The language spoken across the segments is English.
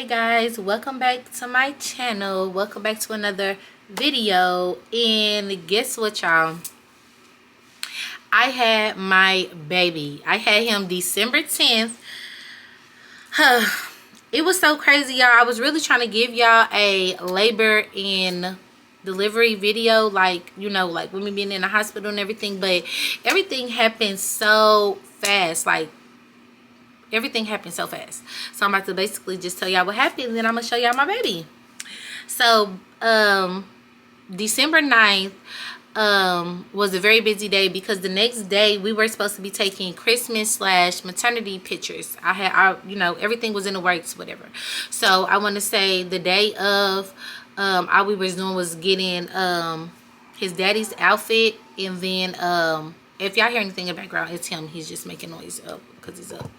guys, welcome back to my channel. Welcome back to another video. And guess what, y'all? I had my baby. I had him December 10th. It was so crazy, y'all. I was really trying to give y'all a labor and delivery video, like, you know, like women being in the hospital and everything, but everything happened so fast. Like, everything happened so fast. So I'm about to basically just tell y'all what happened, and then I'm gonna show y'all my baby. So December 9th was a very busy day because the next day we were supposed to be taking Christmas / maternity pictures. You know, everything was in the works, whatever. So I want to say the day of, all we was doing was getting his daddy's outfit, and then if y'all hear anything in the background, it's him. He's just making noise up because he's up.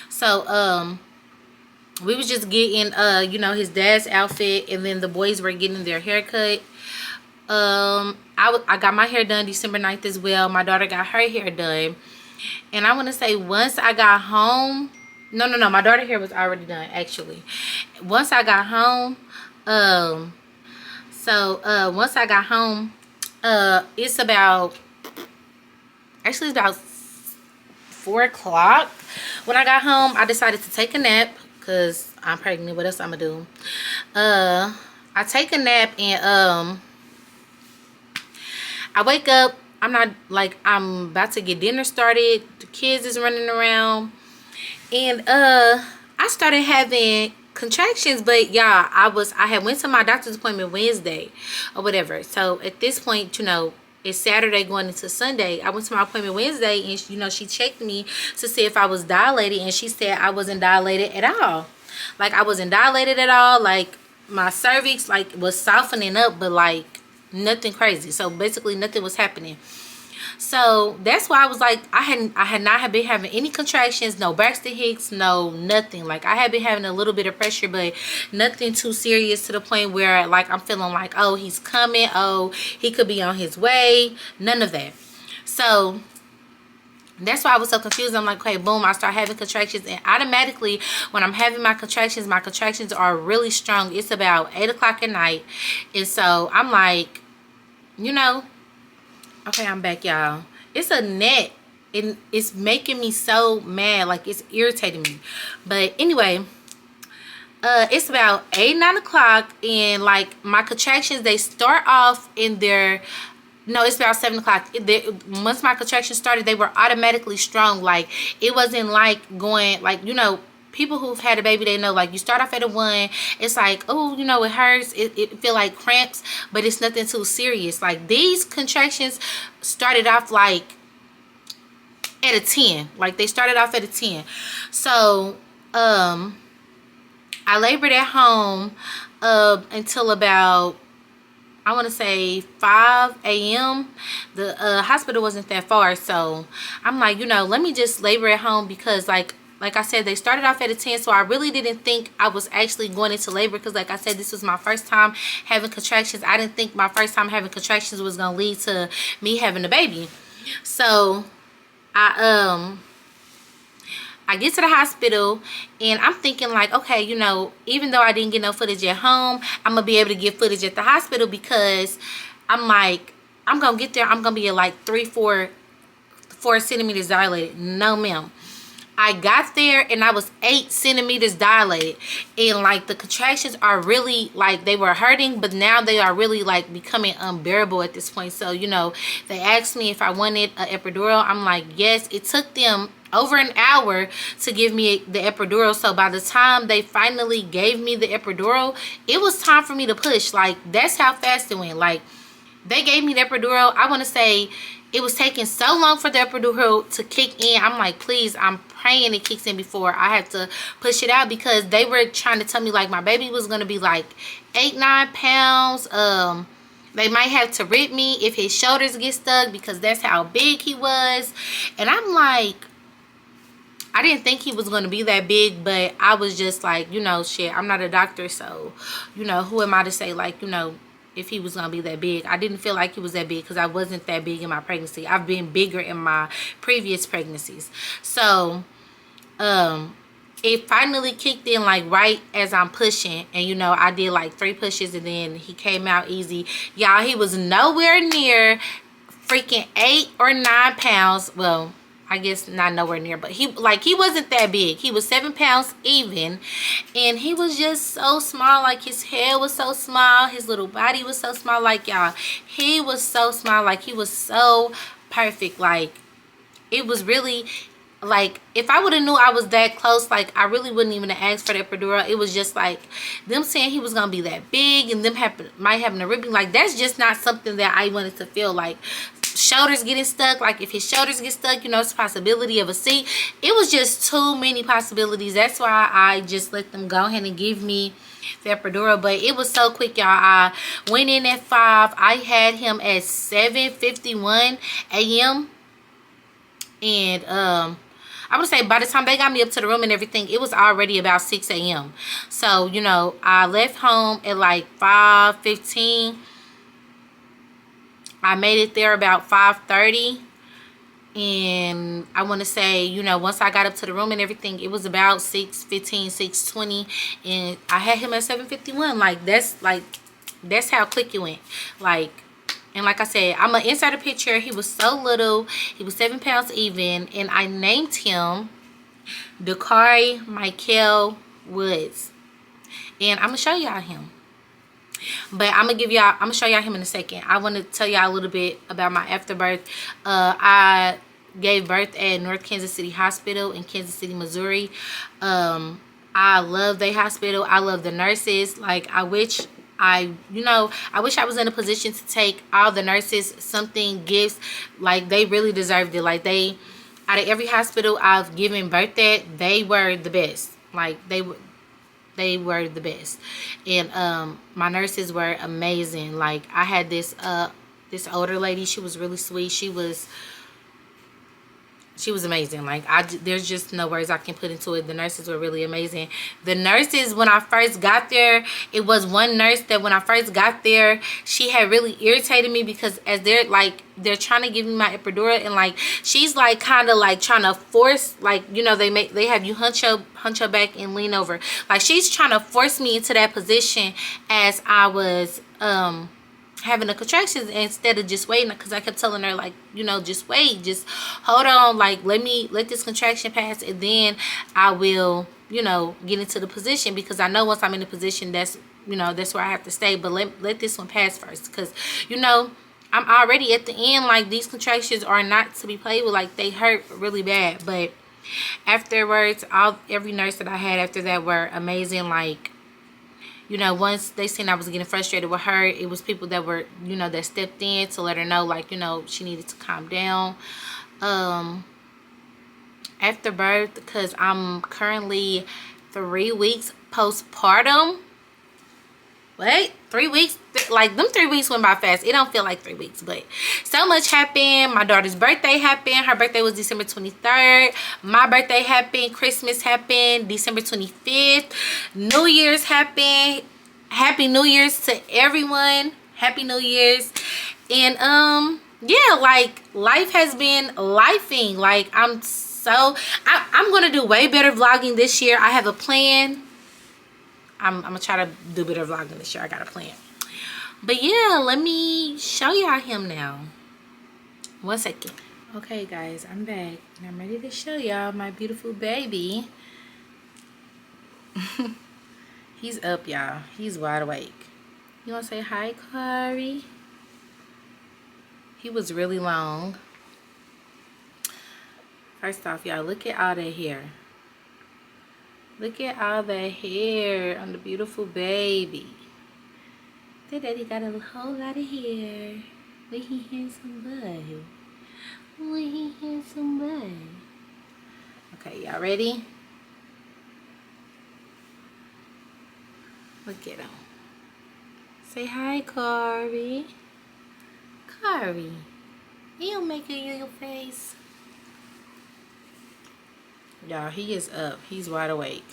So we was just getting you know, his dad's outfit, and then the boys were getting their haircut. I got my hair done December 9th as well. My daughter got her hair done, and I want to say once I got home, no, my daughter's hair was already done actually. Once I got home, once I got home, it's about 4 o'clock. When I got home, I decided to take a nap because I'm pregnant. What else I'm gonna do? I take a nap, and I wake up. I'm about to get dinner started. The kids is running around, and I started having contractions. But y'all, I had went to my doctor's appointment Wednesday or whatever. So at this point, you know, it's Saturday going into Sunday. I went to my appointment Wednesday, and you know, she checked me to see if I was dilated, and she said I wasn't dilated at all. Like, I wasn't dilated at all. Like, my cervix was softening up, but like nothing crazy. So basically nothing was happening. So that's why I was like, I had not been having any contractions, no Braxton Hicks, no nothing. Like, I had been having a little bit of pressure, but nothing too serious to the point where like I'm feeling like, oh, he's coming, oh, he could be on his way. None of that. So that's why I was so confused. I'm like, okay, boom, I start having contractions, and automatically when I'm having my contractions are really strong. It's about 8 o'clock at night, and so I'm like, you know, okay, I'm back, y'all. It's a net, and it's making me so mad. Like, it's irritating me. But anyway, it's about 8-9 o'clock, and like my contractions, they start off in their, no, it's about 7 o'clock. Once my contractions started, they were automatically strong. Like, it wasn't like going, like, you know, people who've had a baby, they know, like, you start off at a 1, it's like, oh, you know, it hurts, it feel like cramps, but it's nothing too serious. Like, these contractions started off like at a 10. Like, they started off at a 10. So I labored at home until about, I want to say 5 a.m. The hospital wasn't that far, so I'm like, you know, let me just labor at home, because like I said, they started off at a 10, so I really didn't think I was actually going into labor, because like I said, this was my first time having contractions. I didn't think my first time having contractions was going to lead to me having a baby. So I get to the hospital, and I'm thinking like, okay, you know, even though I didn't get no footage at home, I'm going to be able to get footage at the hospital, because I'm like, I'm going to get there, I'm going to be at like 4 centimeters dilated. No, ma'am. I got there, and I was 8 centimeters dilated, and like the contractions are really, like, they were hurting, but now they are really like becoming unbearable at this point. So, you know, they asked me if I wanted an epidural. I'm like, yes. It took them over an hour to give me the epidural. So by the time they finally gave me the epidural, it was time for me to push. Like, that's how fast it went. Like, they gave me the epidural. I want to say it was taking so long for the epidural to kick in. I'm like, please, I'm praying it kicks in before I have to push it out, because they were trying to tell me like my baby was going to be like 8-9 pounds. They might have to rip me if his shoulders get stuck, because that's how big he was. And I'm like, I didn't think he was going to be that big, but I was just like, you know, shit, I'm not a doctor, so, you know, who am I to say, like, you know, if he was going to be that big. I didn't feel like he was that big, because I wasn't that big in my pregnancy. I've been bigger in my previous pregnancies. So, it finally kicked in like right as I'm pushing, and you know, I did like 3 pushes and then he came out easy. Y'all, he was nowhere near freaking 8 or 9 pounds. Well, I guess not nowhere near, but he wasn't that big. He was 7 pounds even, and he was just so small. Like, his head was so small, his little body was so small. Like, y'all, he was so small. Like, he was so perfect. Like, it was really, like, if I would have knew I was that close, like, I really wouldn't even have asked for that epidural. It was just like them saying he was gonna be that big and them might having a ribbing. Like, that's just not something that I wanted to feel. Like, shoulders getting stuck, like if his shoulders get stuck, you know, it's a possibility of a seat. It was just too many possibilities. That's why I just let them go ahead and give me the epidural. But it was so quick, y'all. I went in at 5. I had him at 7:51 a.m. and I would say by the time they got me up to the room and everything, it was already about 6 a.m. So, you know, I left home at like 5:15. I made it there about 5:30, and I want to say, you know, once I got up to the room and everything, it was about 6:15, 6:20, and I had him at 7:51. That's how quick it went. Like, and like I said, I'm gonna insert a picture. He was so little. He was 7 pounds even, and I named him Dakari Michael Woods, and I'm gonna show y'all him. But I'm gonna show y'all him in a second. I want to tell y'all a little bit about my afterbirth. I gave birth at North Kansas City Hospital in Kansas City, Missouri. I love the hospital. I love the nurses. Like, I wish I was in a position to take all the nurses something gifts. Like, they really deserved it. Like, out of every hospital I've given birth at, they were the best. Like, they were the best. And my nurses were amazing. Like, I had this older lady. She was really sweet. She was amazing. Like, there's just no words I can put into it. The nurses were really amazing. The nurses, when I first got there, it was one nurse that when I first got there, she had really irritated me because as they're trying to give me my epidural, and like, she's like kind of like trying to force, like, you know, they have you hunch your back and lean over. Like, she's trying to force me into that position as I was having the contractions, instead of just waiting, because I kept telling her, like, you know, just wait, just hold on, like, let this contraction pass, and then I will, you know, get into the position, because I know once I'm in the position, that's, you know, that's where I have to stay. But let this one pass first, because, you know, I'm already at the end. Like, these contractions are not to be played with. Like, they hurt really bad. But afterwards, every nurse that I had after that were amazing. Like, you know, once they seen I was getting frustrated with her, it was people that were, you know, that stepped in to let her know, like, you know, she needed to calm down. After birth, because I'm currently 3 weeks postpartum. Wait, 3 weeks? Like, them 3 weeks went by fast. It don't feel like 3 weeks, but so much happened. My daughter's birthday happened. Her birthday was December 23rd. My birthday happened. Christmas happened December 25th. New Year's happened. Happy New Year's to everyone. Happy New Year's. And yeah, like, life has been lifing. Like, I'm gonna do way better vlogging this year. I have a plan. I'm gonna try to do better vlogging this year. I got a plan. But yeah, let me show y'all him now. 1 second. Okay, guys, I'm back and I'm ready to show y'all my beautiful baby. He's up, y'all. He's wide awake. You wanna say hi, Corey? He was really long. First off, y'all, look at all that hair. Look at all that hair on the beautiful baby. Say daddy got a whole lot of hair. When he handsome boy. When he handsome boy. Okay, y'all ready? Look at him. Say hi, Corey. Corey. He'll make a your face. Y'all, he is up. He's wide awake.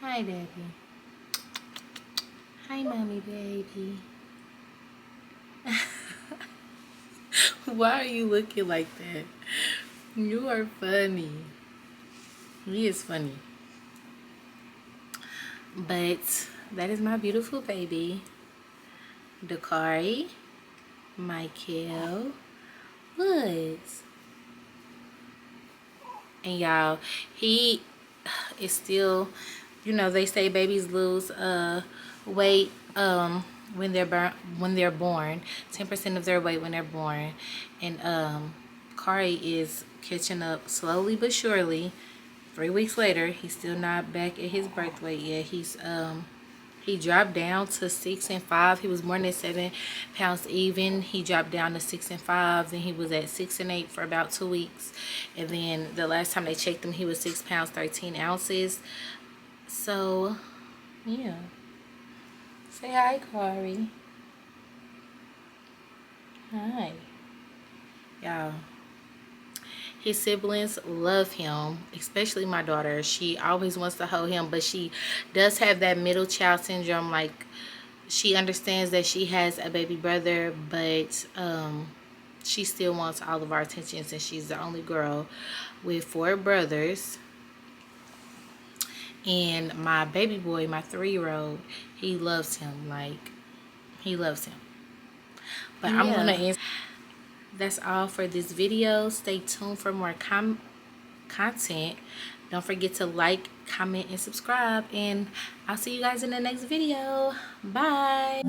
Hi, Daddy. Hi, Mommy, baby. Why are you looking like that? You are funny. He is funny. But that is my beautiful baby, Dakari Michael Woods. And y'all, he is still, you know, they say babies lose weight when they're born, 10% of their weight when they're born. And Kari is catching up slowly but surely. 3 weeks later, he's still not back at his birth weight yet. He dropped down to 6 and 5. He was more than 7 pounds even. He dropped down to 6 and 5. Then he was at 6 and 8 for about 2 weeks. And then the last time they checked him, he was 6 pounds 13 ounces. So, yeah. Say hi, Kari. Hi. Y'all. His siblings love him, especially my daughter. She always wants to hold him, but she does have that middle child syndrome. Like, she understands that she has a baby brother, but she still wants all of our attention since she's the only girl with 4 brothers. And my baby boy, my 3-year-old, he loves him. Like, he loves him. But yeah. I'm gonna end. That's all for this video. Stay tuned for more content. Don't forget to like, comment, and subscribe. And I'll see you guys in the next video. Bye.